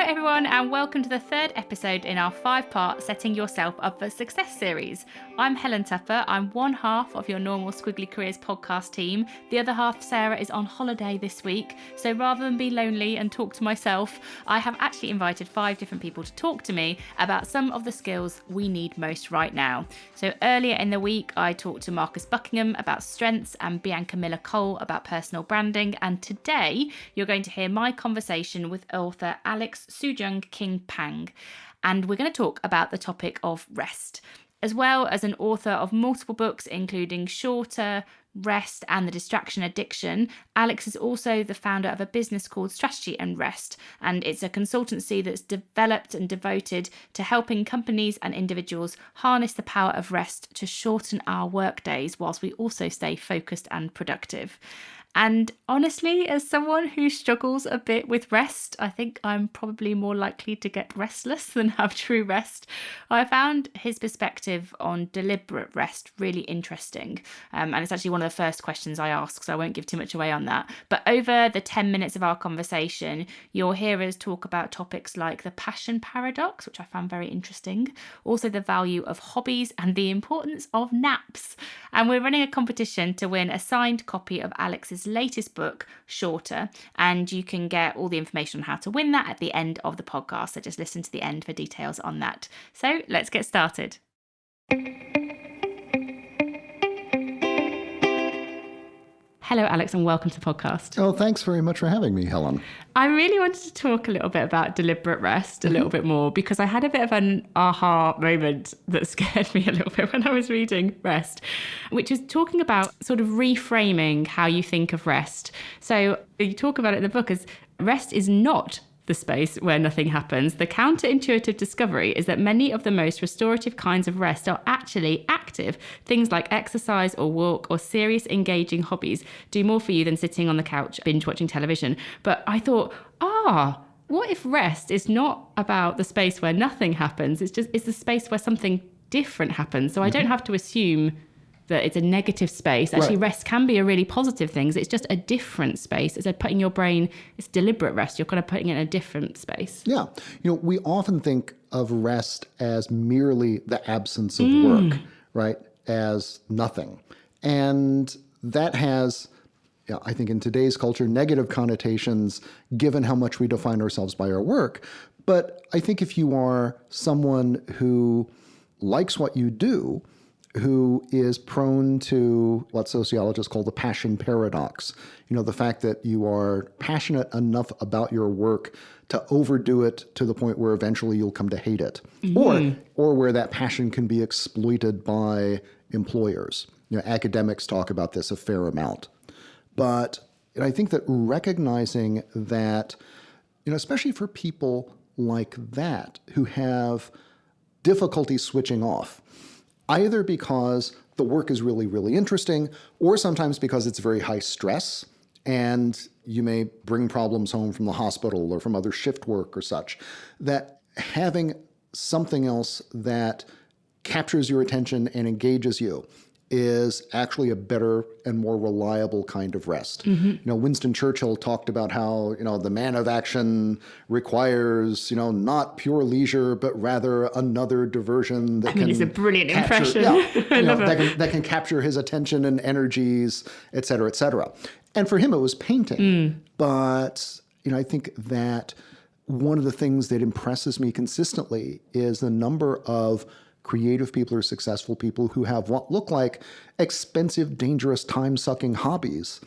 everyone, and welcome to the third episode in our 5-part Setting Yourself Up for Success series. I'm Helen Tupper. I'm one half of your Normal Squiggly Careers podcast team. The other half, Sarah, is on holiday this week. So rather than be lonely and talk to myself, I have actually invited 5 different people to talk to me about some of the skills we need most right now. So earlier in the week, I talked to Marcus Buckingham about strengths and Bianca Miller-Cole about personal branding. And today, you're going to hear my conversation with author Alex Soojung-Kim Pang. And we're going to talk about the topic of rest. As well as an author of multiple books, including Shorter, Rest, and The Distraction Addiction, Alex is also the founder of a business called Strategy and Rest, and it's a consultancy that's developed and devoted to helping companies and individuals harness the power of rest to shorten our work days whilst we also stay focused and productive. And honestly, as someone who struggles a bit with rest, I think I'm probably more likely to get restless than have true rest. I found his perspective on deliberate rest really interesting. And it's actually one of the first questions I ask, so I won't give too much away on that. But over the 10 minutes of our conversation, you'll hear us talk about topics like the passion paradox, which I found very interesting, also the value of hobbies and the importance of naps. And we're running a competition to win a signed copy of Alex's latest book, Shorter, and you can get all the information on how to win that at the end of the podcast. So just listen to the end for details on that. So let's get started. Hello, Alex, and welcome to the podcast. Oh, thanks very much for having me, Helen. I really wanted to talk a little bit about deliberate rest a little bit more, because I had a bit of an aha moment that scared me a little bit when I was reading Rest, which is talking about sort of reframing how you think of rest. So you talk about it in the book as rest is not the space where nothing happens. The counterintuitive discovery is that many of the most restorative kinds of rest are actually active. Things like exercise or walk or serious engaging hobbies do more for you than sitting on the couch binge watching television. But I thought, what if rest is not about the space where nothing happens? It's the space where something different happens. So I don't have to assume that it's a negative space. Actually, right. Rest can be a really positive thing. It's just a different space. It's like putting your brain, it's deliberate rest. You're kind of putting it in a different space. Yeah. We often think of rest as merely the absence of work, right? As nothing. And that has, I think in today's culture, negative connotations given how much we define ourselves by our work. But I think if you are someone who likes what you do, who is prone to what sociologists call the passion paradox. The fact that you are passionate enough about your work to overdo it to the point where eventually you'll come to hate it, or where that passion can be exploited by employers. Academics talk about this a fair amount. But I think that recognizing that, especially for people like that who have difficulty switching off, either because the work is really, really interesting, or sometimes because it's very high stress, and you may bring problems home from the hospital or from other shift work or such, that having something else that captures your attention and engages you is actually a better and more reliable kind of rest. Winston Churchill talked about how, the man of action requires, not pure leisure, but rather another diversion that it's a brilliant impression. I love it. That can capture his attention and energies, et cetera, et cetera. And for him, it was painting. But, I think that one of the things that impresses me consistently is the number of creative people or successful people who have what look like expensive, dangerous, time-sucking hobbies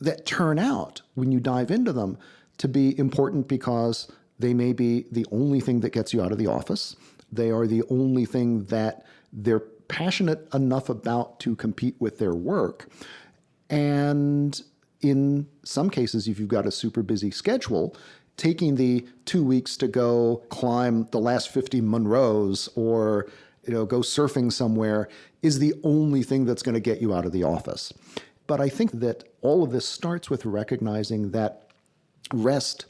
that turn out, when you dive into them, to be important because they may be the only thing that gets you out of the office. They are the only thing that they're passionate enough about to compete with their work. And in some cases, if you've got a super busy schedule, taking the 2 weeks to go climb the last 50 Monroes or go surfing somewhere is the only thing that's going to get you out of the office. But I think that all of this starts with recognizing that rest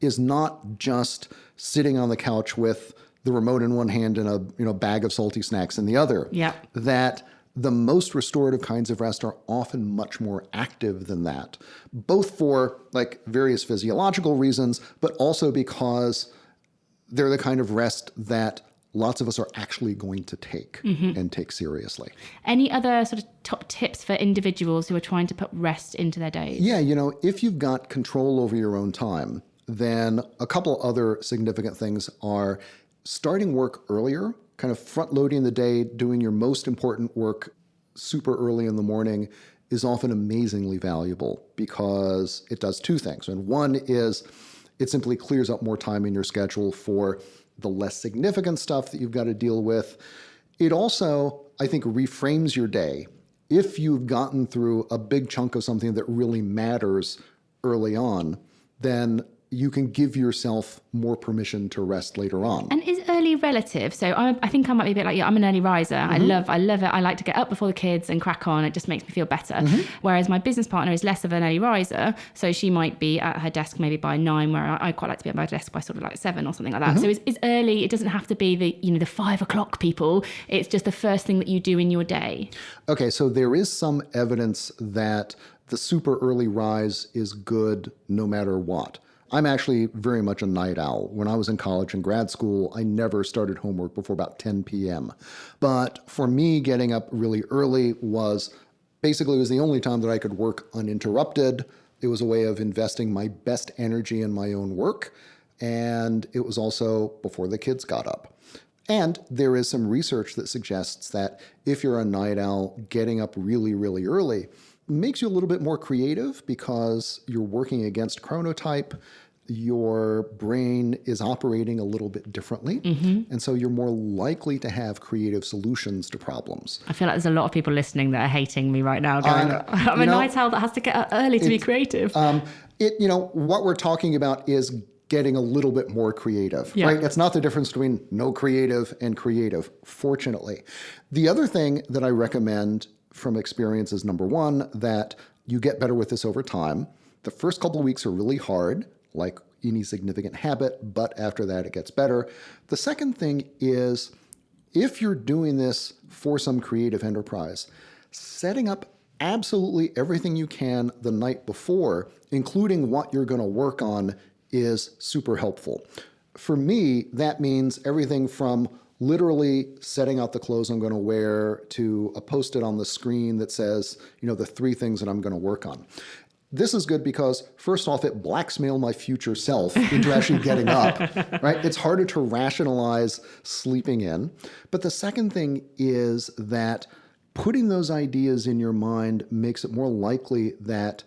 is not just sitting on the couch with the remote in one hand and a bag of salty snacks in the other. Yeah. That the most restorative kinds of rest are often much more active than that, both for various physiological reasons, but also because they're the kind of rest that lots of us are actually going to take and take seriously. Any other sort of top tips for individuals who are trying to put rest into their days? Yeah, if you've got control over your own time, then a couple other significant things are starting work earlier, kind of front loading the day, doing your most important work super early in the morning is often amazingly valuable because it does two things. And one is it simply clears up more time in your schedule for the less significant stuff that you've got to deal with. It also, I think, reframes your day. If you've gotten through a big chunk of something that really matters early on, then you can give yourself more permission to rest later on. And is early relative? So I think I might be a bit like you. I'm an early riser. I love it. I like to get up before the kids and crack on. It just makes me feel better. Whereas my business partner is less of an early riser. So she might be at her desk maybe by 9, where I quite like to be at my desk by sort of like 7 or something like that. So it's early. It doesn't have to be the 5 o'clock people. It's just the first thing that you do in your day. Okay, so there is some evidence that the super early rise is good no matter what. I'm actually very much a night owl. When I was in college and grad school, I never started homework before about 10 p.m. But for me, getting up really early was the only time that I could work uninterrupted. It was a way of investing my best energy in my own work. And it was also before the kids got up. And there is some research that suggests that if you're a night owl, getting up really, really early makes you a little bit more creative because you're working against chronotype. Your brain is operating a little bit differently. And so you're more likely to have creative solutions to problems. I feel like there's a lot of people listening that are hating me right now going, I'm a night owl that has to get up early to be creative. What we're talking about is getting a little bit more creative, right? It's not the difference between no creative and creative, fortunately. The other thing that I recommend from experience is, number one, that you get better with this over time. The first couple of weeks are really hard, like any significant habit, but after that it gets better. The second thing is, if you're doing this for some creative enterprise, setting up absolutely everything you can the night before, including what you're going to work on, is super helpful. For me, that means everything from literally setting out the clothes I'm going to wear to a Post-it on the screen that says, the 3 things that I'm going to work on. This is good because, first off, it blackmails my future self into actually getting up, right? It's harder to rationalize sleeping in. But the second thing is that putting those ideas in your mind makes it more likely that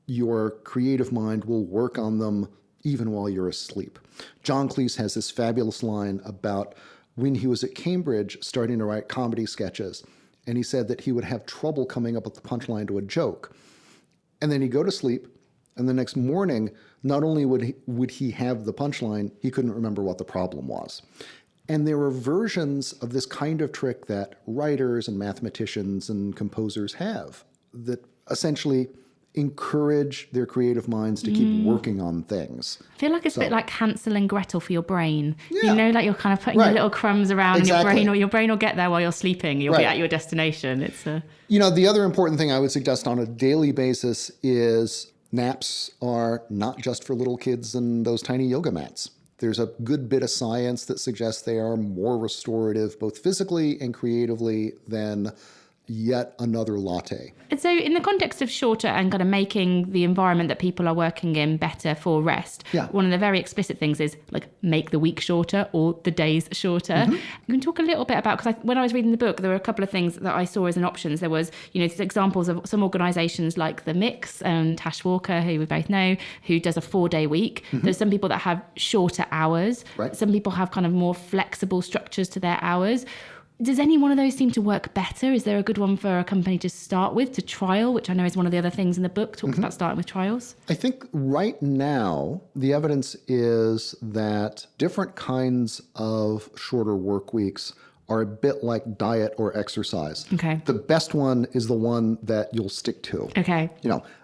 your creative mind will work on them even while you're asleep. John Cleese has this fabulous line about when he was at Cambridge starting to write comedy sketches, and he said that he would have trouble coming up with the punchline to a joke. And then he'd go to sleep, and the next morning, not only would he have the punchline, he couldn't remember what the problem was. And there are versions of this kind of trick that writers and mathematicians and composers have that essentially encourage their creative minds to keep working on things. I feel like it's a bit like Hansel and Gretel for your brain. Yeah. Like you're kind of putting your little crumbs around in your brain, or your brain will get there while you're sleeping. You'll be at your destination. It's the other important thing I would suggest on a daily basis is naps are not just for little kids and those tiny yoga mats. There's a good bit of science that suggests they are more restorative, both physically and creatively, than yet another latte. And so in the context of shorter and kind of making the environment that people are working in better for rest, one of the very explicit things is like make the week shorter or the days shorter. You can talk a little bit about, because when I was reading the book, there were a couple of things that I saw as an options. There was, examples of some organisations like The Mix and Tash Walker, who we both know, who does a 4-day week. There's some people that have shorter hours. Right. Some people have kind of more flexible structures to their hours. Does any one of those seem to work better? Is there a good one for a company to start with, to trial, which I know is one of the other things in the book, talks about starting with trials? I think right now, the evidence is that different kinds of shorter work weeks are a bit like diet or exercise. Okay. The best one is the one that you'll stick to. Okay.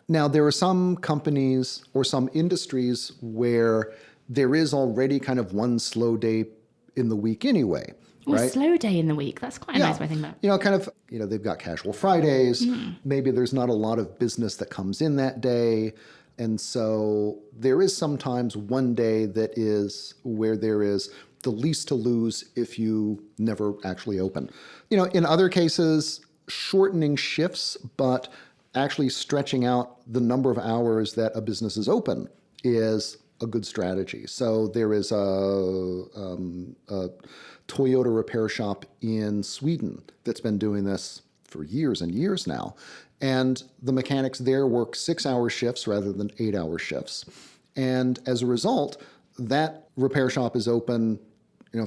Now there are some companies or some industries where there is already kind of one slow day in the week anyway. Right? Slow day in the week. That's quite a nice way to think about it. They've got casual Fridays. Maybe there's not a lot of business that comes in that day. And so there is sometimes one day that is where there is the least to lose if you never actually open. In other cases, shortening shifts, but actually stretching out the number of hours that a business is open is a good strategy. So there is a Toyota repair shop in Sweden that's been doing this for years and years now. And the mechanics there work 6-hour shifts rather than 8-hour shifts. And as a result, that repair shop is open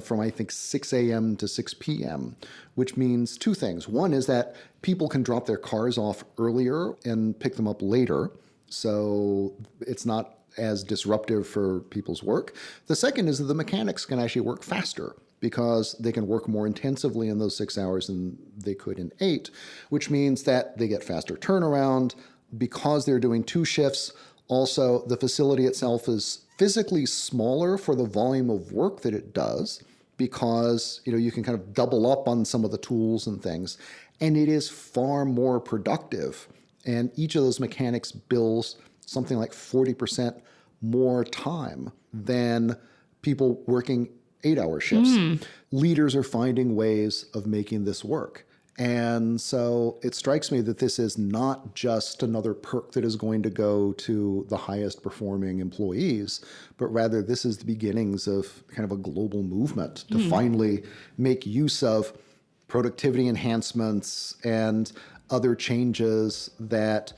from I think 6 a.m. to 6 p.m., which means two things. One is that people can drop their cars off earlier and pick them up later, so it's not as disruptive for people's work. The second is that the mechanics can actually work faster because they can work more intensively in those 6 hours than they could in 8, which means that they get faster turnaround. Because they're doing 2 shifts, also the facility itself is physically smaller for the volume of work that it does because you can kind of double up on some of the tools and things, and it is far more productive. And each of those mechanics bills something like 40% more time than people working 8-hour shifts. Leaders are finding ways of making this work. And so it strikes me that this is not just another perk that is going to go to the highest performing employees, but rather this is the beginnings of kind of a global movement to finally make use of productivity enhancements and other changes that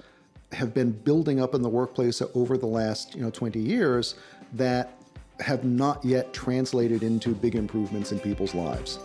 have been building up in the workplace over the last 20 years that have not yet translated into big improvements in people's lives.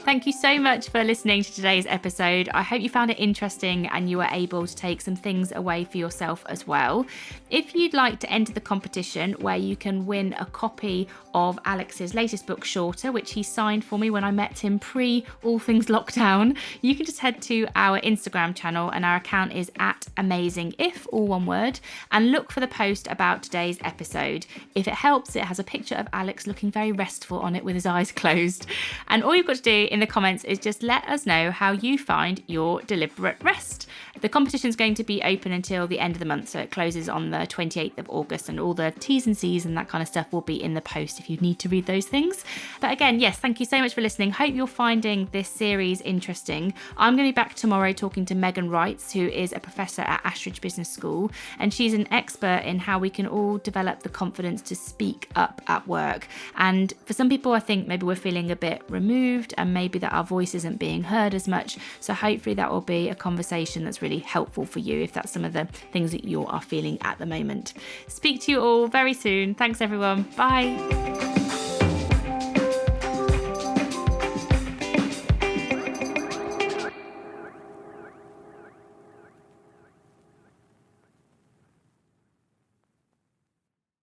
Thank you so much for listening to today's episode. I hope you found it interesting and you were able to take some things away for yourself as well. If you'd like to enter the competition where you can win a copy of Alex's latest book, Shorter, which he signed for me when I met him pre all things lockdown, you can just head to our Instagram channel, and our account is @amazingif, all one word, and look for the post about today's episode. If it helps, it has a picture of Alex looking very restful on it with his eyes closed. And all you've got to do in the comments is just let us know how you find your deliberate rest. The competition is going to be open until the end of the month, so it closes on the 28th of August, and all the T's and C's and that kind of stuff will be in the post if you need to read those things. But again, yes, thank you so much for listening. Hope you're finding this series interesting. I'm going to be back tomorrow talking to Megan Wrights, who is a professor at Ashridge Business School, and she's an expert in how we can all develop the confidence to speak up at work. And for some people, I think maybe we're feeling a bit removed and maybe that our voice isn't being heard as much. So hopefully that will be a conversation that's really helpful for you if that's some of the things that you are feeling at the moment. Speak to you all very soon. Thanks everyone. Bye.